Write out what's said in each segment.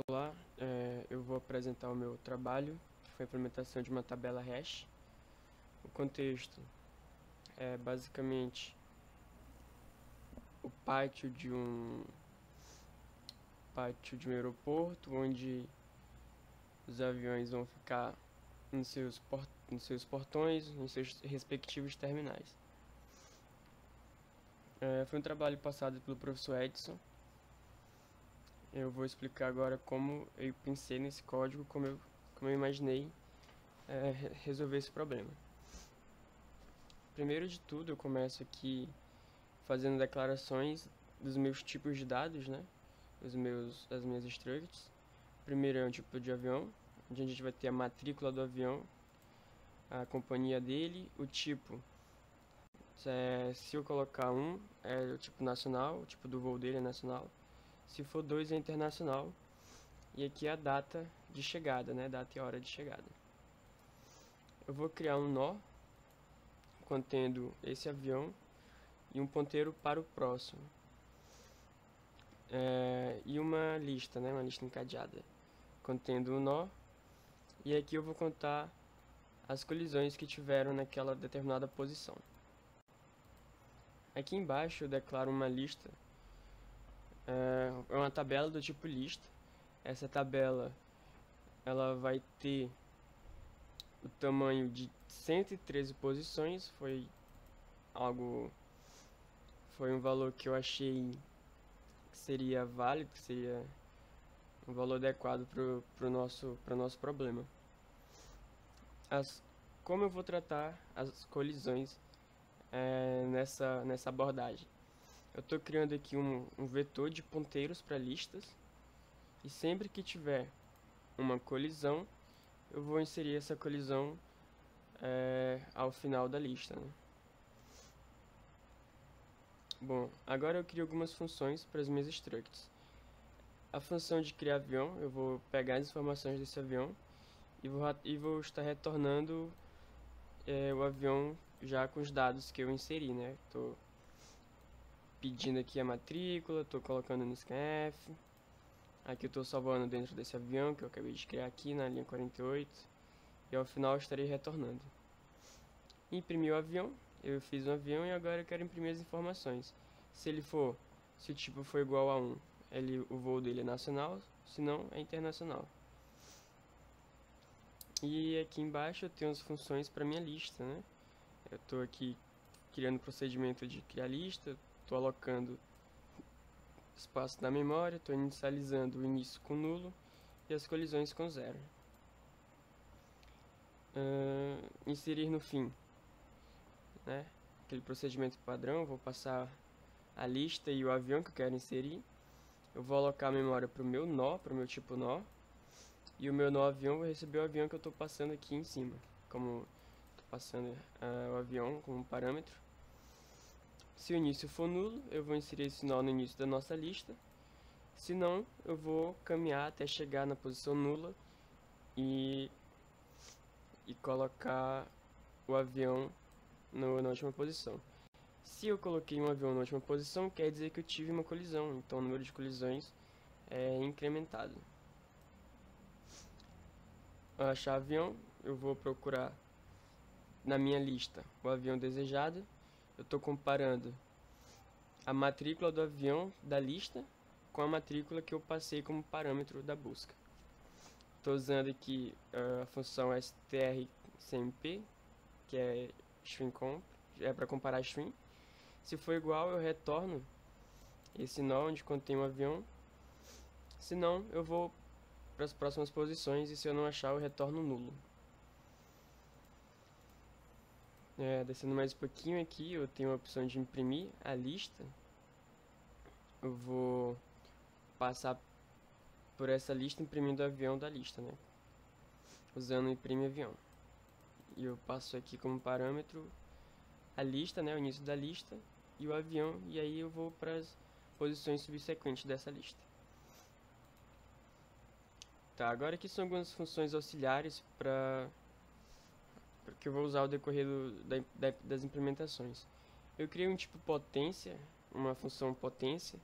Olá, eu vou apresentar o meu trabalho, que foi a implementação de uma tabela hash. O contexto é basicamente o pátio de um aeroporto, onde os aviões vão ficar nos seus portões, nos seus respectivos terminais. Foi um trabalho passado pelo professor Edson. Eu vou explicar agora como eu pensei nesse código, como eu imaginei resolver esse problema. Primeiro de tudo, eu começo aqui fazendo declarações dos meus tipos de dados, né? Das minhas structs. Primeiro é um tipo de avião, onde a gente vai ter a matrícula do avião, a companhia dele, o tipo. Se eu colocar é o tipo nacional, o tipo do voo dele é nacional. Se for 2, é internacional. E aqui é a data de chegada, né? Data e hora de chegada. Eu vou criar um nó contendo esse avião e um ponteiro para o próximo. E uma lista, né? Uma lista encadeada contendo um nó. E aqui eu vou contar as colisões que tiveram naquela determinada posição. Aqui embaixo eu declaro uma lista, é uma tabela do tipo lista. Essa tabela ela vai ter o tamanho de 113 posições. Foi um valor que eu achei que seria válido, que seria um valor adequado para o nosso problema. Como eu vou tratar as colisões nessa abordagem? Eu estou criando aqui um vetor de ponteiros para listas, e sempre que tiver uma colisão, eu vou inserir essa colisão ao final da lista, né? Bom, agora eu crio algumas funções para as minhas structs. A função de criar avião, eu vou pegar as informações desse avião e vou estar retornando o avião já com os dados que eu inseri, né? Estou pedindo aqui a matrícula, estou colocando no scanf. Aqui eu estou salvando dentro desse avião que eu acabei de criar aqui na linha 48. E ao final eu estarei retornando. Imprimi o avião, eu fiz um avião e agora eu quero imprimir as informações. Se o tipo for igual a 1, o voo dele é nacional, se não, é internacional. E aqui embaixo eu tenho as funções para minha lista, né? Eu estou aqui criando o procedimento de criar lista, estou alocando espaço na memória, estou inicializando o início com nulo e as colisões com zero. Inserir no fim, né? Aquele procedimento padrão, vou passar a lista e o avião que eu quero inserir. Eu vou alocar a memória para o meu nó, para o meu tipo nó. E o meu nó avião vai receber o avião que eu estou passando aqui em cima. Como estou passando o avião como parâmetro. Se o início for nulo, eu vou inserir esse nó no início da nossa lista. Se não, eu vou caminhar até chegar na posição nula e colocar o avião na última posição. Se eu coloquei um avião na última posição, quer dizer que eu tive uma colisão, então o número de colisões é incrementado. Para achar avião, eu vou procurar na minha lista o avião desejado. Eu estou comparando a matrícula do avião da lista com a matrícula que eu passei como parâmetro da busca. Estou usando aqui a função strcmp, que é string comp, é para comparar string. Se for igual, eu retorno esse nó onde contém o avião. Se não, eu vou para as próximas posições e se eu não achar, eu retorno nulo. Descendo mais um pouquinho aqui, eu tenho a opção de imprimir a lista. Eu vou passar por essa lista imprimindo o avião da lista, né? Usando o imprime avião. E eu passo aqui como parâmetro a lista, né? O início da lista e o avião. E aí eu vou para as posições subsequentes dessa lista. Tá, agora aqui são algumas funções auxiliares que eu vou usar ao decorrer das implementações. Eu criei um tipo potência, uma função potência,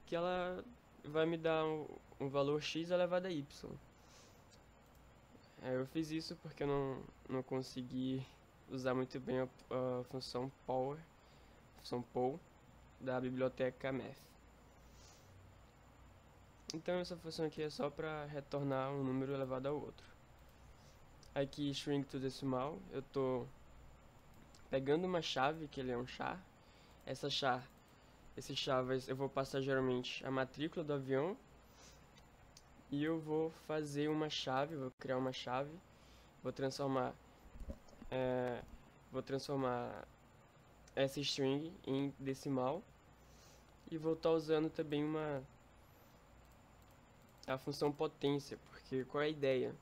que ela vai me dar um valor x elevado a y. Eu fiz isso porque eu não consegui usar muito bem a função power, função poll da biblioteca math. Então essa função aqui é só para retornar um número elevado ao outro. Aqui string to decimal, eu estou pegando uma chave, que ele é um char. Esse char eu vou passar geralmente a matrícula do avião. E eu vou fazer uma chave, vou criar uma chave. Vou transformar essa string em decimal. E vou estar usando também a função potência, porque qual é a ideia?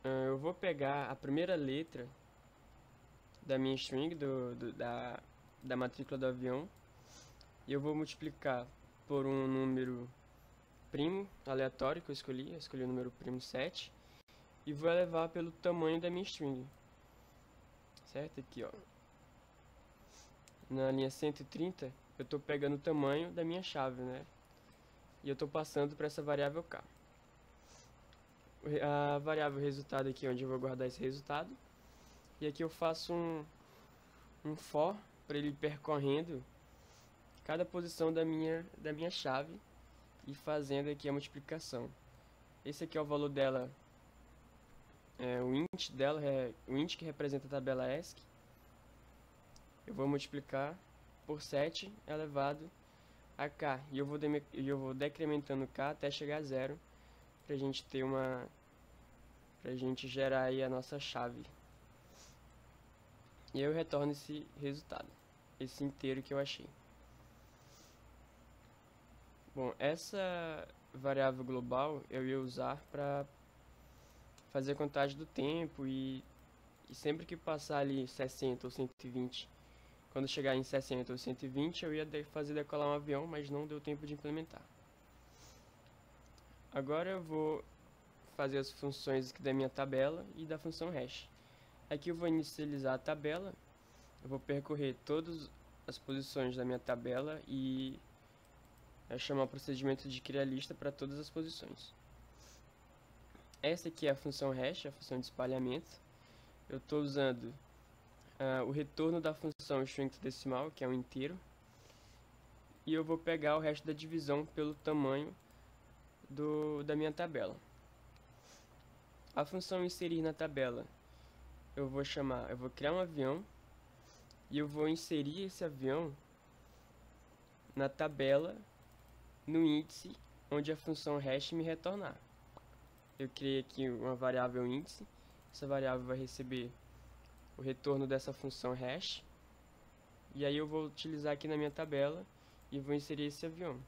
Eu vou pegar a primeira letra da minha string, da matrícula do avião, e eu vou multiplicar por um número primo aleatório que eu escolhi o número primo 7, e vou elevar pelo tamanho da minha string, certo? Aqui, ó, na linha 130, eu estou pegando o tamanho da minha chave, né? E eu estou passando para essa variável k. A variável resultado aqui, onde eu vou guardar esse resultado. E aqui eu faço um for para ele ir percorrendo cada posição da minha chave e fazendo aqui a multiplicação. Esse aqui é o valor dela, o int dela, o int que representa a tabela ASCII. Eu vou multiplicar por 7 elevado a k, e eu vou decrementando k até chegar a 0, pra gente ter pra gente gerar aí a nossa chave. E eu retorno esse resultado, esse inteiro que eu achei. Bom, essa variável global eu ia usar para fazer a contagem do tempo e sempre que passar ali 60 ou 120, quando chegar em 60 ou 120 eu ia fazer decolar um avião, mas não deu tempo de implementar. Agora eu vou fazer as funções aqui da minha tabela e da função hash. Aqui eu vou inicializar a tabela, eu vou percorrer todas as posições da minha tabela e chamar o procedimento de criar lista para todas as posições. Essa aqui é a função hash, a função de espalhamento. Eu estou usando o retorno da função string to decimal, que é um inteiro, e eu vou pegar o resto da divisão pelo tamanho da minha tabela. A função inserir na tabela, eu vou criar um avião e eu vou inserir esse avião na tabela no índice onde a função hash me retornar. Eu criei aqui uma variável índice, essa variável vai receber o retorno dessa função hash, e aí eu vou utilizar aqui na minha tabela e vou inserir esse avião.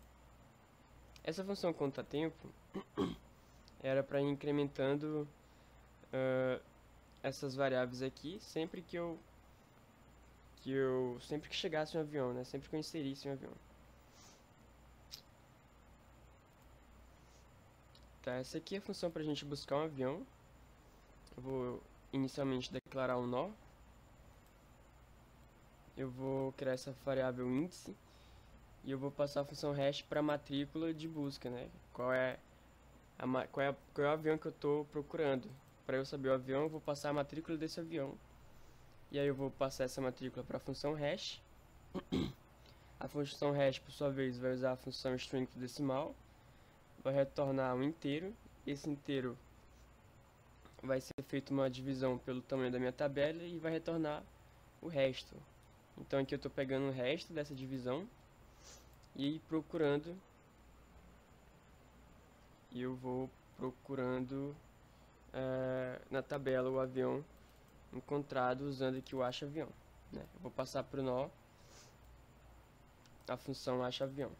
Essa função conta tempo era para ir incrementando essas variáveis aqui sempre que chegasse um avião, né? Sempre que eu inserisse um avião. Tá, essa aqui é a função para a gente buscar um avião. Eu vou inicialmente declarar um nó. Eu vou criar essa variável índice e eu vou passar a função hash para a matrícula de busca, né? Qual é o avião que eu estou procurando. Para eu saber o avião, eu vou passar a matrícula desse avião. E aí eu vou passar essa matrícula para a função hash. A função hash, por sua vez, vai usar a função string to decimal. Vai retornar um inteiro. Esse inteiro vai ser feito uma divisão pelo tamanho da minha tabela e vai retornar o resto. Então aqui eu estou pegando o resto dessa divisão e procurando. E eu vou procurando na tabela o avião encontrado usando aqui o acha-avião, né? Eu vou passar para o nó a função acha-avião.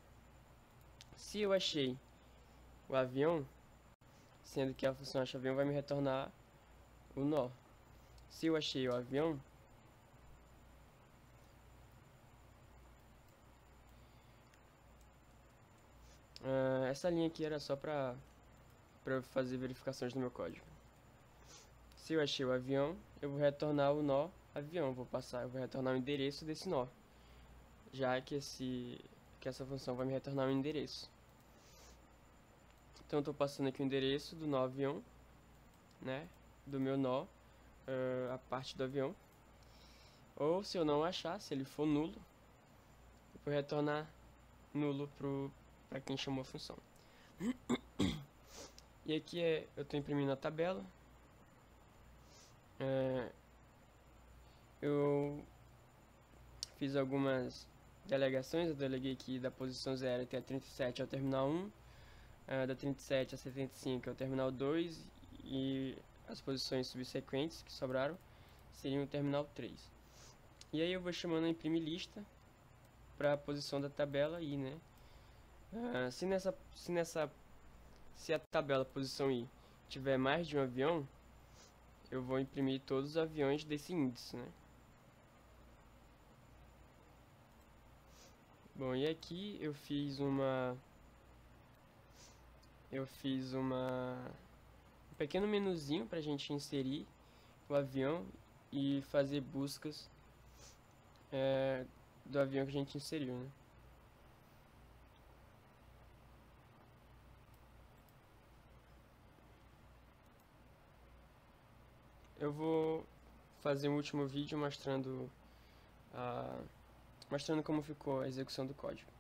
Se eu achei o avião, sendo que a função acha-avião vai me retornar o nó. Se eu achei o avião, essa linha aqui era só para eu fazer verificações no meu código. Se eu achei o avião, eu vou retornar o nó avião, eu vou retornar o endereço desse nó, já que que essa função vai me retornar um endereço. Então eu estou passando aqui o endereço do nó avião, né, do meu nó, a parte do avião. Ou se eu não achar, se ele for nulo, eu vou retornar nulo para quem chamou a função. E aqui eu estou imprimindo a tabela. Eu fiz algumas delegações. Eu deleguei aqui da posição 0 até a 37 ao terminal 1, da 37 a 75 ao terminal 2, e as posições subsequentes que sobraram seriam o terminal 3. E aí eu vou chamando a imprimir lista para a posição da tabela I, né? Se a tabela posição I tiver mais de um avião, eu vou imprimir todos os aviões desse índice, né? Bom, e aqui eu fiz um pequeno menuzinho para a gente inserir o avião e fazer buscas do avião que a gente inseriu, né? Eu vou fazer um último vídeo mostrando como ficou a execução do código.